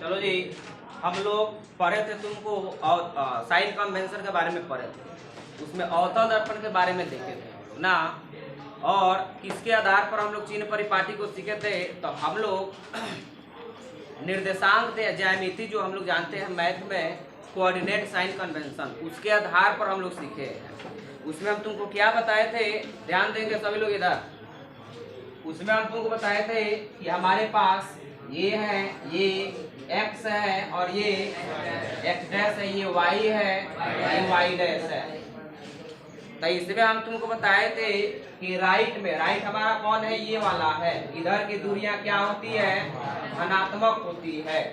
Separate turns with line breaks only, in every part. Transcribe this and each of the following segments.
चलो जी, हम लोग पढ़े थे तुमको साइन कन्वेंशन के बारे में पढ़े थे। उसमें अवतल दर्पण के बारे में देखे थे हम लोग ना, और किसके आधार पर हम लोग चिन्ह परिपाटी को सीखे थे। तो हम लोग निर्देशांक ज्यामिति जो हम लोग जानते हैं मैथ में, कोऑर्डिनेट साइन कन्वेंशन, उसके आधार पर हम लोग सीखे हैं। उसमें हम तुमको क्या बताए थे, ध्यान देंगे सभी लोग इधर। उसमें हम तुमको बताए थे कि हमारे पास ये है, ये x है और ये x डैश है, ये y है, ये y डैश है। तो इसमें हम तुमको बताए थे कि राइट हमारा कौन है, ये वाला है। इधर की दूरियां क्या होती है, धनात्मक होती है,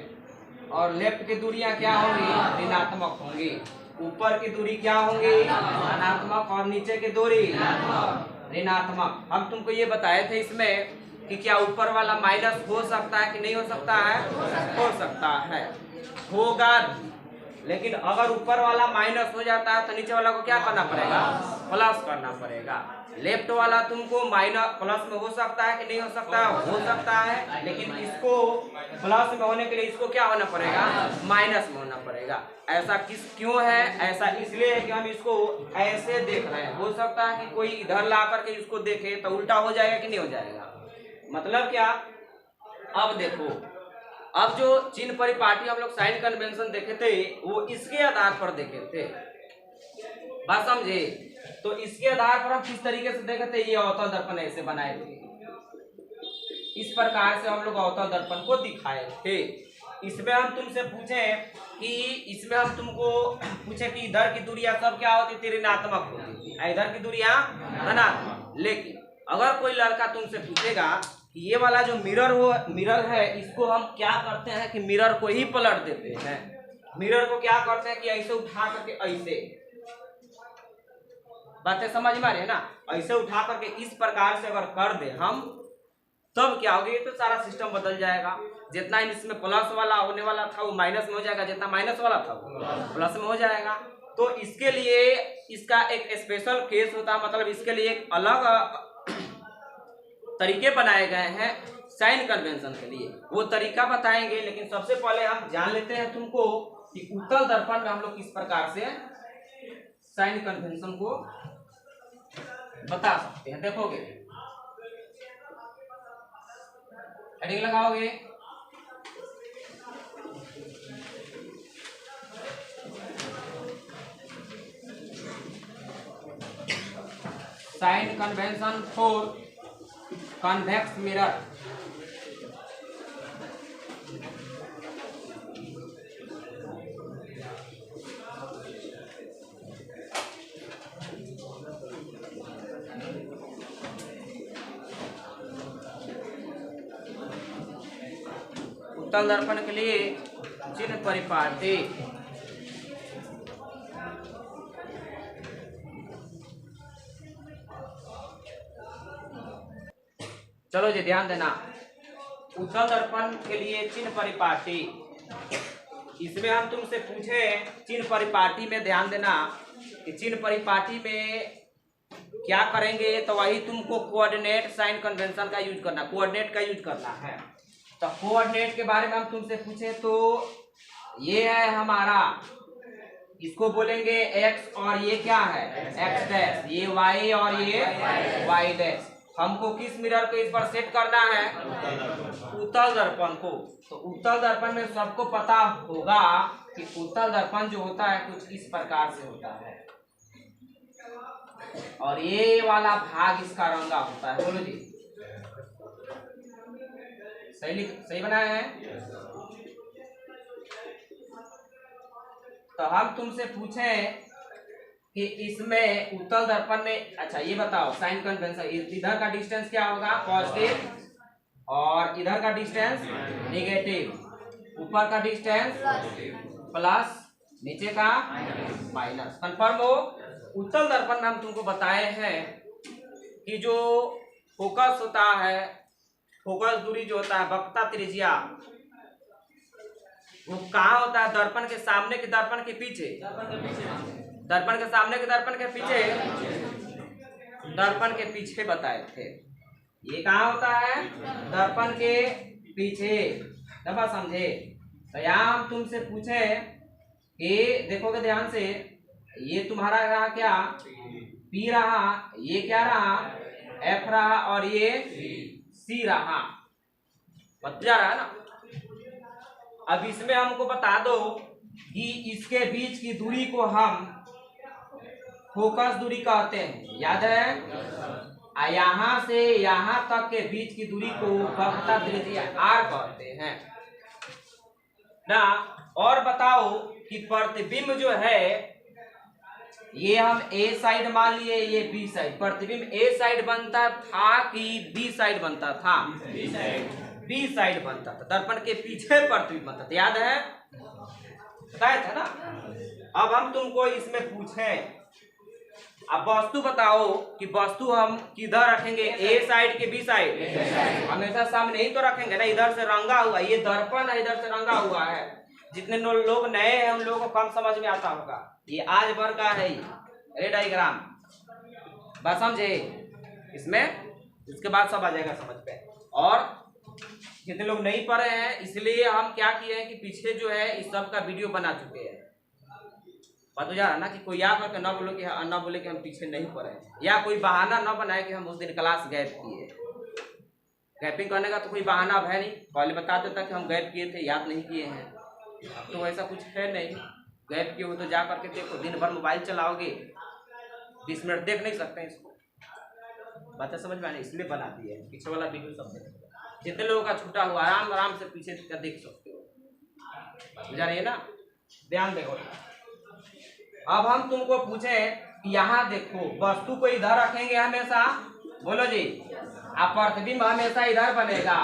और लेफ्ट की दूरियां क्या होंगी, ऋणात्मक होंगी। ऊपर की दूरी क्या होंगी, धनात्मक, और नीचे की दूरी ऋणात्मक। हम तुमको ये बताए थे इसमें कि क्या ऊपर वाला माइनस हो सकता है कि नहीं हो सकता है, हो सकता है, होगा। लेकिन अगर ऊपर वाला माइनस हो जाता है तो नीचे वाला को क्या करना पड़ेगा, प्लस करना पड़ेगा। लेफ्ट वाला तुमको माइनस प्लस में हो सकता है कि नहीं हो सकता, हो सकता है, लेकिन इसको प्लस में होने के लिए इसको क्या होना पड़ेगा, माइनस में होना पड़ेगा। ऐसा क्यों है, ऐसा इसलिए है कि हम इसको ऐसे देख रहे हैं। हो सकता है कि कोई इधर ला करके इसको देखे तो उल्टा हो जाएगा कि नहीं हो जाएगा। मतलब क्या, अब देखो, अब जो चिन्ह परिपाटी हम लोग साइन कन्वेंशन देखे थे वो इसके आधार पर देखे थे, बात समझे। तो इसके आधार पर हम किस तरीके से देखे थे, ये अवतल दर्पण ऐसे बनाए थे, इस प्रकार से हम लोग अवतल दर्पण को दिखाए थे। इसमें हम तुमसे पूछे कि इसमें हम तुमको पूछे कि इधर की दूरियां सब क्या होती थी, ऋणात्मक होती थी, इधर की दूरियां धनात्मक। लेकिन अगर कोई लड़का तुमसे पूछेगा कि ये वाला जो मिरर है, इसको हम क्या करते हैं कि मिरर को ही पलट देते हैं। मिरर को क्या करते हैं कि ऐसे उठा करके, ऐसे, बातें समझ में आ रही है ना, ऐसे उठा करके इस प्रकार से अगर कर दे हम, तब क्या होगी, तो सारा सिस्टम बदल जाएगा। जितना इसमें प्लस वाला होने वाला था वो माइनस में हो जाएगा, जितना माइनस वाला था वो प्लस में हो जाएगा। तो इसके लिए इसका एक स्पेशल केस होता है, मतलब इसके लिए एक अलग तरीके बनाए गए हैं साइन कन्वेंशन के लिए, वो तरीका बताएंगे। लेकिन सबसे पहले हम जान लेते हैं तुमको कि उत्तल दर्पण में हम लोग किस प्रकार से साइन कन्वेंशन को बता सकते हैं। देखोगे, हेडिंग लगाओगे, sign convention for convex mirror. उत्तल दर्पण के लिए चिन्ह परिपाटी। चलो जी, ध्यान देना, उत्तल दर्पण के लिए चिन्ह परिपाटी। इसमें हम तुमसे पूछे चिन्ह परिपाटी में, ध्यान देना कि चिन्ह परिपाटी में क्या करेंगे, तो वही तुमको कोऑर्डिनेट साइन कन्वेंशन का यूज करना, कोऑर्डिनेट का यूज करना है। तो कोऑर्डिनेट के बारे में हम तुमसे पूछे तो ये है हमारा, इसको बोलेंगे x, और ये क्या है, x डैश, ये y और ये y डैश। हमको किस मिरर को इस पर सेट करना है, उत्तल दर्पण को। तो उत्तल दर्पण में सबको पता होगा कि उत्तल दर्पण जो होता है कुछ इस प्रकार से होता है, और ये वाला भाग इसका रंगा होता है। बोलो जी, सही बनाया है। तो हम तुमसे पूछे कि इसमें उत्तल दर्पण में, अच्छा ये बताओ साइन कन्वेंशन, इधर का डिस्टेंस क्या होगा, पॉजिटिव, और इधर का डिस्टेंस नेगेटिव, ऊपर का डिस्टेंस प्लस, नीचे का माइनस। कंफर्म हो। उत्तल दर्पण में हम तुमको बताए हैं कि जो फोकस होता है, फोकस दूरी जो होता है, वक्रता त्रिज्या, वो कहाँ होता है, दर्पण के सामने के दर्पण के पीछे, दर्पण के सामने के दर्पण के पीछे, दर्पण के पीछे बताए थे। ये कहाँ होता है, दर्पण के पीछे, दबा समझे। तो यहाँ हम तुमसे पूछे कि देखोगे ध्यान से, ये तुम्हारा रहा क्या, पी रहा, ये क्या रहा, एफ रहा, और ये सी रहा। बत जा रहा है ना। अब इसमें हमको बता दो कि इसके बीच की दूरी को हम फोकस दूरी कहते हैं, याद है। यहां से यहां तक के बीच की दूरी को वक्रता त्रिज्या आर कहते हैं ना। और बताओ कि प्रतिबिंब जो है ये हम ए साइड मान लिए, ये बी साइड, प्रतिबिंब ए साइड बनता था कि बी साइड बनता था, बी साइड बनता था। दर्पण के पीछे प्रतिबिंब बनता था, याद है, बताया था ना। अब हम तुमको इसमें पूछे, अब वस्तु बताओ कि वस्तु हम किधर रखेंगे, ए साइड के बी साइड, हमेशा सामने ही तो रखेंगे ना। इधर से रंगा हुआ ये दर्पण है, इधर से रंगा हुआ है। जितने लोग नए हैं उन लोगों को कम समझ में आता होगा, ये आज भर का है रे डायग्राम, बस समझे इसमें, इसके बाद सब आ जाएगा समझ पे। और जितने लोग नहीं पढ़े हैं इसलिए हम क्या किए हैं कि पीछे जो है इस सब का वीडियो बना चुके हैं। बात हो जा रहा है ना, कि कोई या करके ना बोलो कि हम पीछे नहीं पढ़े, या कोई बहाना ना बनाए कि हम उस दिन क्लास गैप किए। गैपिंग करने का तो कोई बहाना अब है नहीं, पहले बता देता कि हम गैप किए थे, याद नहीं किए हैं। तो ऐसा कुछ है नहीं, गैप किए हो तो जा करके देखो, दिन भर मोबाइल चलाओगे 20 मिनट देख नहीं सकते इसको, बातें समझ में आने इसलिए बना दिए हैं। पीछे वाला वीडियो सब देखो, जितने लोगों का छूटा हुआ आराम आराम से पीछे का देख सकते हो, समझा रही है ना। ध्यान देखो, अब हम तुमको पूछे, यहाँ देखो वस्तु को इधर रखेंगे हमेशा, बोलो जी, अब प्रतिबिंब हमेशा इधर बनेगा,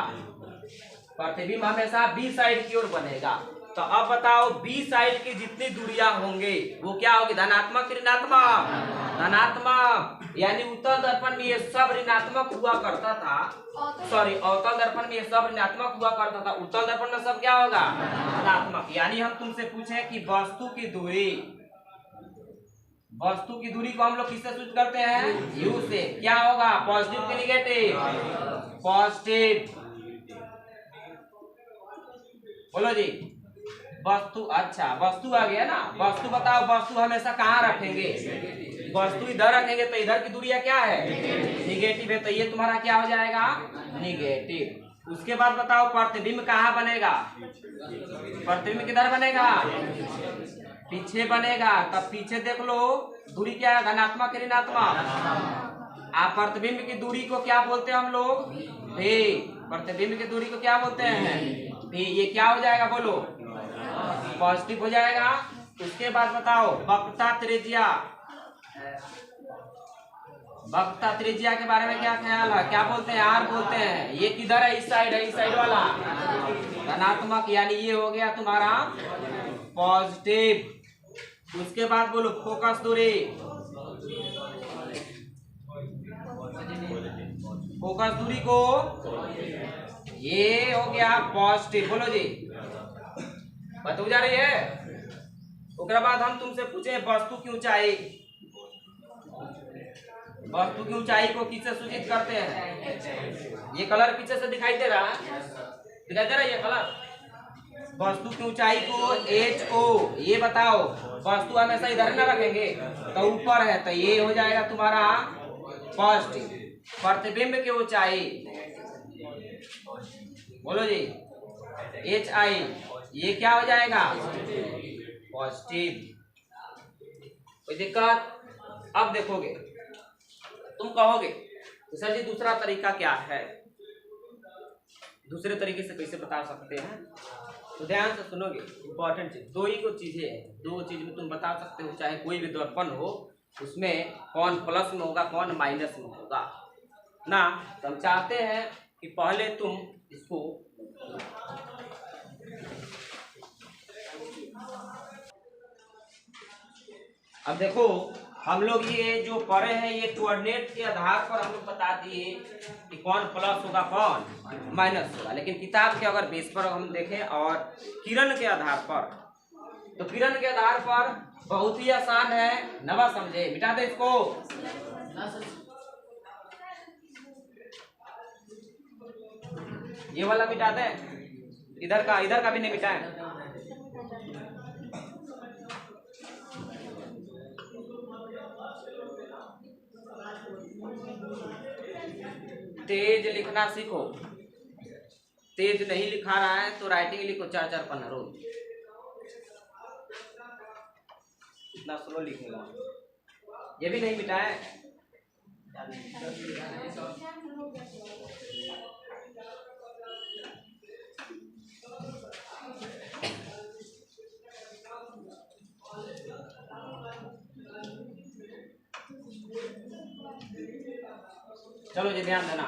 प्रतिबिंब हमेशा बी साइड की ओर बनेगा। तो अब बताओ बी साइड की जितनी दूरियां होंगे वो क्या होगी, धनात्मक ऋणात्मक, धनात्मक। यानी उत्तल दर्पण में ये सब ऋणात्मक हुआ करता था, सॉरी अवतल दर्पण में ये सब ऋणात्मक हुआ करता था, उत्तल दर्पण में सब क्या होगा, धनात्मक। यानी हम तुमसे पूछे कि वस्तु की दूरी, वस्तु की दूरी को हम लोग किससे सूचित करते हैं, यू से। क्या होगा, पॉजिटिव के निगेटिव, पॉजिटिव, बोलो जी। वस्तु, अच्छा वस्तु आ गया ना। वस्तु बताओ, वस्तु हमेशा कहाँ रखेंगे, वस्तु इधर रखेंगे तो इधर की दूरियां क्या है, निगेटिव है, तो ये तुम्हारा क्या हो जाएगा, निगेटिव। उसके बाद बताओ प्रतिबिंब कहाँ बनेगा, प्रतिबिंब किधर बनेगा, पीछे बनेगा। तब पीछे देख लो दूरी क्या है, धनात्मक ऋणात्मक। आप प्रतिबिंब की दूरी को क्या बोलते हैं हम लोग, भी। प्रतिबिंब की दूरी को क्या बोलते हैं, भी। ये क्या हो जाएगा, बोलो, पॉजिटिव हो जाएगा। उसके बाद बताओ वक्रता त्रिज्या, वक्रता त्रिज्या के बारे में क्या ख्याल है, क्या बोलते हैं, आर बोलते हैं। ये किधर है, इस साइड है, इस साइड वाला धनात्मक, यानी ये हो गया तुम्हारा पॉजिटिव। उसके बाद बोलो फोकस दूरी, फोकस दूरी को ये हो गया पॉजिटिव, बोलो जी, बात हो जा रही है। उसके बाद हम तुमसे पूछे वस्तु की ऊंचाई, वस्तु की ऊंचाई को किससे सूचित करते हैं, ये कलर पीछे से दिखाई दे रहा है, दिखाई दे रहा है ये कलर। वस्तु की ऊंचाई को एच ओ, ये बताओ वस्तु हमेशा इधर ना रखेंगे तो ऊपर है, तो ये हो जाएगा तुम्हारा पॉजिटिव। प्रतिबिंब की ऊंचाई, बोलो जी, एच आई, ये क्या हो जाएगा, पॉजिटिव। कोई दिक्कत। अब देखोगे तुम कहोगे तो सर जी दूसरा तरीका क्या है, दूसरे तरीके से कैसे बता सकते हैं, तो ध्यान से सुनोगे, इंपॉर्टेंट चीज, दो ही को चीजें हैं, दो चीज में तुम बता सकते हो, चाहे कोई भी दर्पण हो उसमें कौन प्लस में होगा कौन माइनस में होगा ना। तो हम चाहते हैं कि पहले तुम इसको अब देखो, हम लोग ये जो पढ़े हैं ये कोऑर्डिनेट के आधार पर हम लोग बता दिए कि कौन प्लस होगा कौन माइनस होगा। लेकिन किताब के अगर बेस पर हम देखें और किरण के आधार पर, तो किरण के आधार पर बहुत ही आसान है, नवा समझे, मिटा दे इसको, ये वाला मिटा दे, इधर का भी नहीं मिटाए, तेज लिखना सीखो। तेज नहीं लिखा रहा है तो राइटिंग लिखो 4-4 पन्ना रोज। इतना स्लो लिखेगा, ये भी नहीं मिटाए। चलो जी ध्यान देना,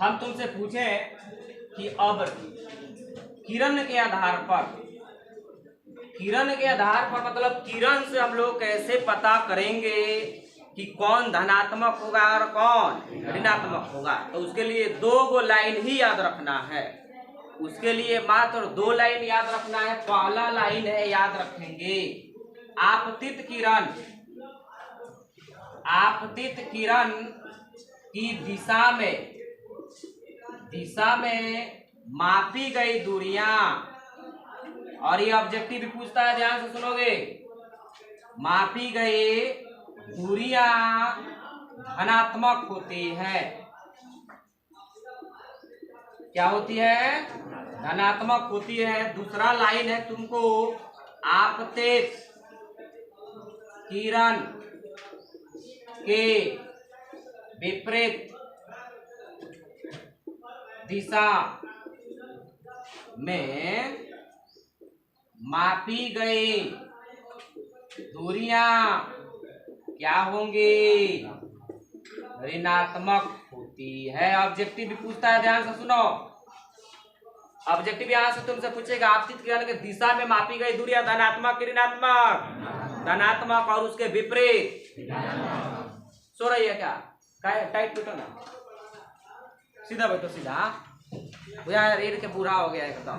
हम तुमसे पूछे कि अब किरण के आधार पर, किरण के आधार पर मतलब किरण से हम लोग कैसे पता करेंगे कि कौन धनात्मक होगा और कौन ऋणात्मक होगा। तो उसके लिए 2 लाइन ही याद रखना है। उसके लिए मात्र 2 लाइन याद रखना है। पहला लाइन है, याद रखेंगे, आपतित किरण, आपतित किरण की दिशा में मापी गई दूरियां, और ये ऑब्जेक्टिव भी पूछता है, ध्यान से सुनोगे, मापी गई दूरियां धनात्मक होती है। क्या होती है? धनात्मक होती है। दूसरा लाइन है तुमको, आपतित किरण के विपरीत दिशा में मापी गई दूरियां क्या होंगी? ऋणात्मक होती है। ऑब्जेक्टिव भी पूछता है, ध्यान से सुनो। ऑब्जेक्टिव यहां से तुमसे पूछेगा, आपतित किरण के दिशा में मापी गई दूरियां धनात्मक कि ऋणात्मक? धनात्मक, और उसके विपरीत। सो रही है क्या? टाइट बैठो ना, सीधा बैठो, सीधा। यार रेड के बूढ़ा हो गया एकदम,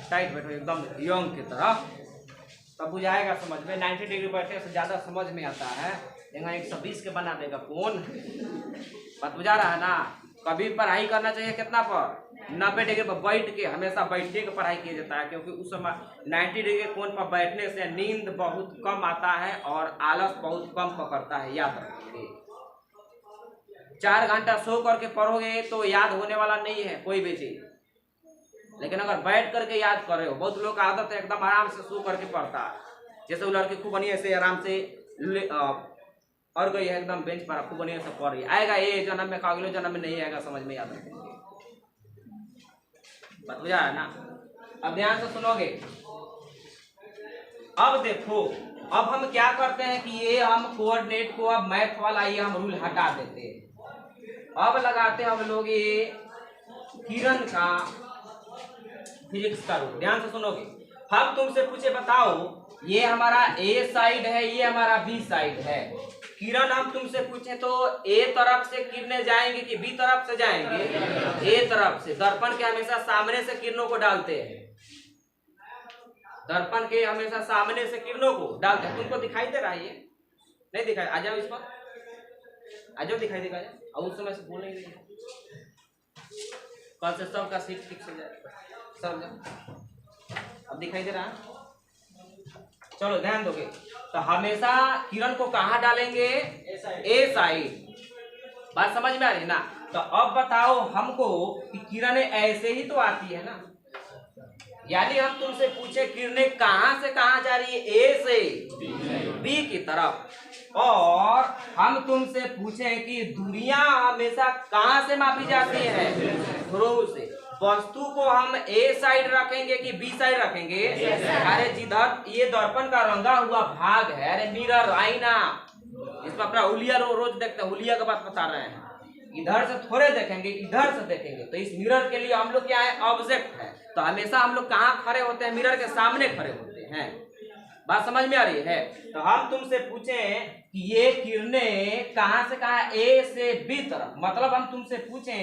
टाइट बैठो एकदम यंग की तरह, तब बुझाएगा समझ में। 90 डिग्री बैठने से ज्यादा समझ में आता है। यहाँ 120 के बना देगा कौन? बात बुझा रहा है ना। कभी पढ़ाई करना चाहिए कितना पर? 90 डिग्री पर बैठ के, हमेशा बैठे के पढ़ाई किया जाता है, क्योंकि उस समय 90 डिग्री कोण पर बैठने से नींद बहुत कम आता है और आलस बहुत कम पकड़ता है। याद रखिए, 4 घंटा सो करके पढ़ोगे तो याद होने वाला नहीं है कोई भी चीज, लेकिन अगर बैठ करके याद कर रहे हो, बहुत लोग का आदत है एकदम आराम से सो करके पढ़ता है। जैसे वो लड़की खूब बढ़िया से आराम से और गई है एकदम बेंच पर, खूब बढ़िया से पढ़ रही है। आएगा ये जन्म में, अगले जन्म में नहीं आएगा समझ में, याद रखेंगे। बात बुझा है ना। अब ध्यान से सुनोगे। अब देखो, अब हम क्या करते हैं कि ये हम कोऑर्डिनेट को, अब मैथ वाला ये हम रूल हटा देते हैं। अब लगाते हैं हम लोग ये किरण का फिजिक्स का रूल। ध्यान से सुनोगे। हम तुमसे पूछे, बताओ ये हमारा ए साइड है, ये हमारा बी साइड है। किरण हम तुमसे पूछे तो ए तरफ से किरणें जाएंगे कि बी तरफ से जाएंगे? ए तरफ से। दर्पण के हमेशा सामने से किरणों को डालते हैं, दर्पण के हमेशा सामने से किरणों को डालते हैं। तुमको दिखाई दे रहा है? ये नहीं दिखाई? आ जाओ इस पर, आ जाओ, दिखाई देगा। और उस समय से बोल नहीं रही, कल से सबका सीट फिक्स हो जाए सब। अब दिखाई दे रहा है? चलो ध्यान दोगे तो हमेशा किरण को कहाँ डालेंगे? ए साइड। बात समझ में आ रही ना। तो अब बताओ हमको कि किरणें ऐसे ही तो आती है ना, यानी हम तुमसे पूछे किरणें कहाँ से कहाँ जा रही है? ए से बी की तरफ। और हम तुमसे पूछे कि दूरियां हमेशा कहाँ से मापी जाती है? ध्रुव से। वस्तु को हम ए साइड रखेंगे कि बी साइड रखेंगे? अरे जिधर ये दर्पण का रंगा हुआ भाग है, अरे मिरर, आईना, इसमें अपना हुलिया रोज देखते हैं, हुलिया का बात बता रहे हैं। इधर से थोड़े देखेंगे, इधर से देखेंगे। तो इस मिरर के लिए हम लोग क्या है? ऑब्जेक्ट है। तो हमेशा हम लोग कहाँ खड़े होते हैं? मिरर के सामने खड़े होते हैं। बात समझ में आ रही है? तो हम तुमसे पूछे कि ये किरणें कहाँ से कहाँ? ए से बी तरफ। मतलब हम तुमसे पूछे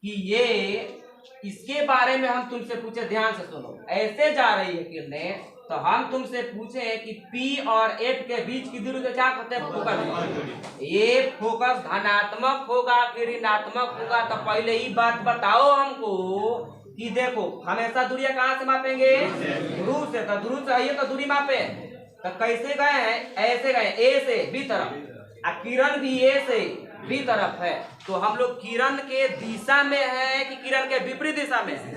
कि ये, इसके बारे में हम तुमसे पूछे, ध्यान से सुनो, ऐसे जा रही है किरणें। तो हम तुमसे पूछे कि P और F के बीच की दूरी को क्या कहते हैं? फोकस। ये फोकस धनात्मक होगा कि ऋणात्मक होगा? तो पहले ही बात बताओ हमको कि देखो हमेशा दूरियां कहाँ से मापेंगे? ध्रुव से। तो ध्रुव से आइए तो दूरी मापे। तो कैसे गए हैं? ऐसे गए, ए से बी तरफ। किरण भी ए से बी तरफ है, तो हम लोग किरण के दिशा में है कि किरण के विपरीत दिशा में है?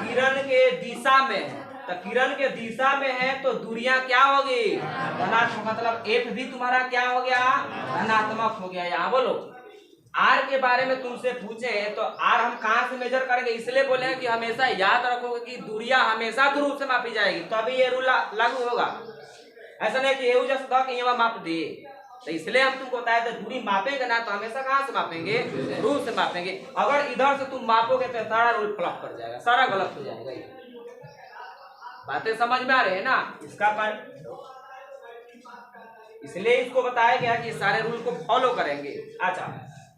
किरण के दिशा में है। तो किरण के दिशा में है तो दूरियां क्या होगी? धनात्मक, मतलब एफ भी तुम्हारा क्या हो गया? धनात्मक हो गया। यहाँ बोलो आर के बारे में तुमसे पूछे तो आर हम कहाँ से मेजर करेंगे, इसलिए बोले कि हमेशा याद रखोगे कि दूरियां हमेशा ध्रुव से मापी जाएगी, तभी ये रूल लागू होगा। ऐसा नहीं कि एहू जैसा कि ये माप दे, तो इसलिए हम तुमको बताया था दूरी मापेंगे ना तो हमेशा कहाँ से मापेंगे? ध्रुव से मापेंगे। अगर इधर से तुम मापोगे तो सारा रूल फ्लॉप कर जाएगा, सारा गलत हो जाएगा। बातें समझ में आ रही है ना? इसका इसलिए इसको बताया गया कि सारे रूल को फॉलो करेंगे। अच्छा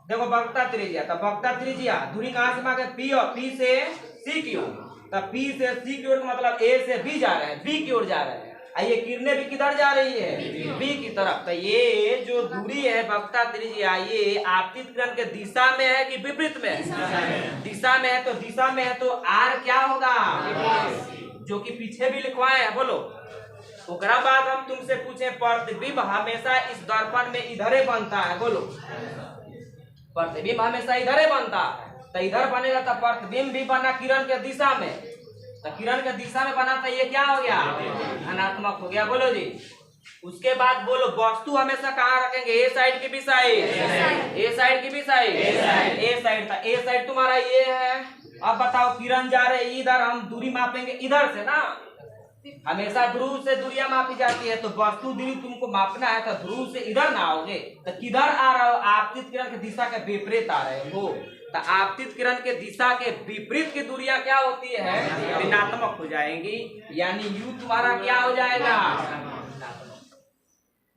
देखो वक्रता त्रिज्या, तो वक्रता त्रिज्या दूरी कहाँ से मांगे? पी, और पी से सी की ओर। तो पी से सी की ओर मतलब ए से बी जा रहे हैं, बी की ओर जा रहे हैं। ये किरणें भी किधर जा रही है? बी की तरफ। तो ये जो दूरी है वक्रता त्रिज्या, ये आपतित किरण के दिशा में है कि विपरीत में है? दिशा में है। तो दिशा में है तो आर क्या होगा? जो कि पीछे भी लिखवाए हैं, बोलो। ओकरा बाद हम तुमसे पूछे प्रतिबिंब हमेशा इस दर्पण में इधरे बनता है, बोलो। प्रतिबिंब हमेशा इधरे बनता है, तो इधर बनेगा तो प्रतिबिंब भी बना किरण के दिशा में, तो किरण के दिशा में बना तो ये क्या हो गया? धनात्मक हो गया, बोलो जी। उसके बाद बोलो वस्तु हमेशा कहाँ रखेंगे? ए साइड की भी साइड, ए साइड की भी साइड, ए साइड। ए साइड तुम्हारा ये है। अब बताओ किरण जा रहे इधर, हम दूरी मापेंगे इधर से ना, हमेशा ध्रुव से दूरियां मापी जाती है। तो वस्तु दूरी तुमको मापना है तो ध्रुव से इधर ना आओगे तो किधर आ रहे हो? आपतित किरण की दिशा के विपरीत आ रहे हो। तो आपतित किरण के दिशा के विपरीत की दूरियां क्या होती है? ऋणात्मक हो जाएंगी, यानी यू तुम्हारा क्या हो जाएगा?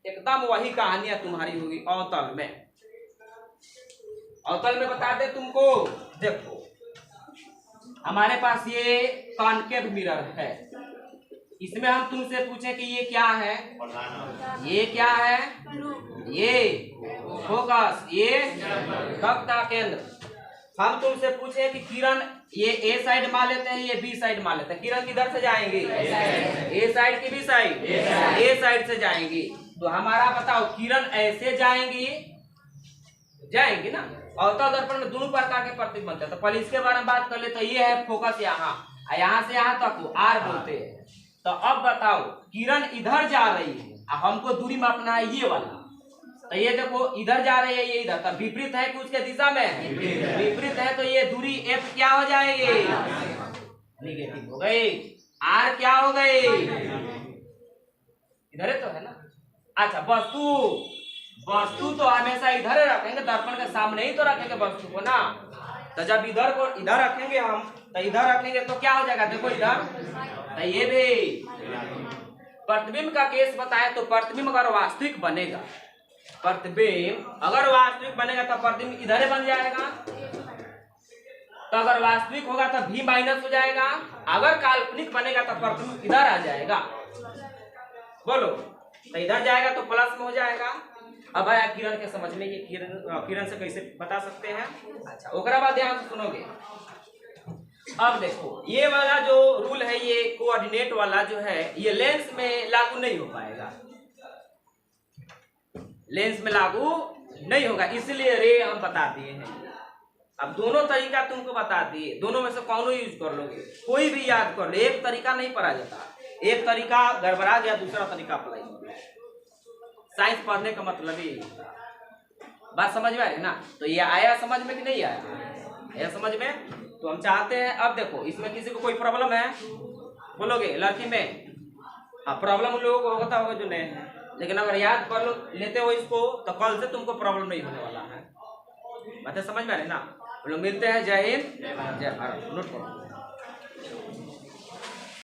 एकदम वही कहानियां तुम्हारी होगी अवतल में। अवतल में बता दे तुमको, देखो हमारे पास ये कॉन्केव मिरर है, इसमें हम तुमसे पूछे कि ये क्या है? ये क्या है? ये फोकस, ये वक्रता केंद्र। हम तुमसे पूछे कि किरण ये ए साइड मान लेते हैं, ये बी साइड मान लेते हैं, किरण किधर से जाएंगी? ए साइड की भी साइड, ए साइड से जाएंगी। तो हमारा बताओ किरण ऐसे जाएंगी, जाएंगी ना। अवतल दर्पण में दोनों प्रकार के प्रतिबिंब बनते हैं। तो पहले इसके बारे में बात कर ले, तो ये है फोकस यहाँ, यहाँ से यहाँ तक आर बोलते हैं। तो अब बताओ किरण इधर जा रही है, हमको दूरी मापना है ये वाला। तो ये देखो इधर जा रही है, ये इधर, तो विपरीत है कि उसके दिशा में है? विपरीत है। तो ये दूरी एफ क्या हो जाएगी? निगेटिव हो गई। आर क्या हो गई? इधर तो है ना। अच्छा वस्तु तो हमेशा इधर रखेंगे, दर्पण के सामने ही तो रखेंगे वस्तु को ना। तो जब इधर को इधर रखेंगे हम, तो इधर रखेंगे तो क्या हो जाएगा? देखो इधर, तो ये भी प्रतिबिंब का केस बताए तो प्रतिबिंब अगर वास्तविक बनेगा, प्रतिबिंब अगर वास्तविक बनेगा तो प्रतिबिंब इधर बन जाएगा। तो अगर वास्तविक होगा तो भी माइनस हो जाएगा, अगर काल्पनिक बनेगा तो प्रतिबिंब इधर आ जाएगा, बोलो। तो इधर जाएगा तो प्लस में हो जाएगा। अब आया किरण के समझ में, ये किरण से कैसे बता सकते हैं? अच्छा ओकरा बाद ध्यान से सुनोगे। अब देखो ये वाला जो रूल है, ये कोऑर्डिनेट वाला जो है, ये लेंस में लागू नहीं हो पाएगा, लेंस में लागू नहीं होगा, इसलिए रे हम बता दिए हैं। अब दोनों तरीका तुमको बता दिए, दोनों में से कौन यूज कर लोगे? कोई भी याद कर लो, एक तरीका नहीं पढ़ा जाता, एक तरीका गड़बड़ा गया दूसरा तरीका अप्लाई कर लो। साइंस पढ़ने का मतलब ही बात समझ में आ रही है ना? तो ये आया समझ में कि नहीं आया? समझ में। तो हम चाहते हैं, अब देखो इसमें किसी को कोई प्रॉब्लम है बोलोगे लड़की में? हाँ प्रॉब्लम उन लोगों को होता होगा जो नए हैं, लेकिन अगर याद कर लो लेते हो इसको तो कल से तुमको प्रॉब्लम नहीं होने वाला है। बातें समझ में आ रही है ना? हम लोग मिलते हैं। जय हिंद, जय भारत। नोट करो।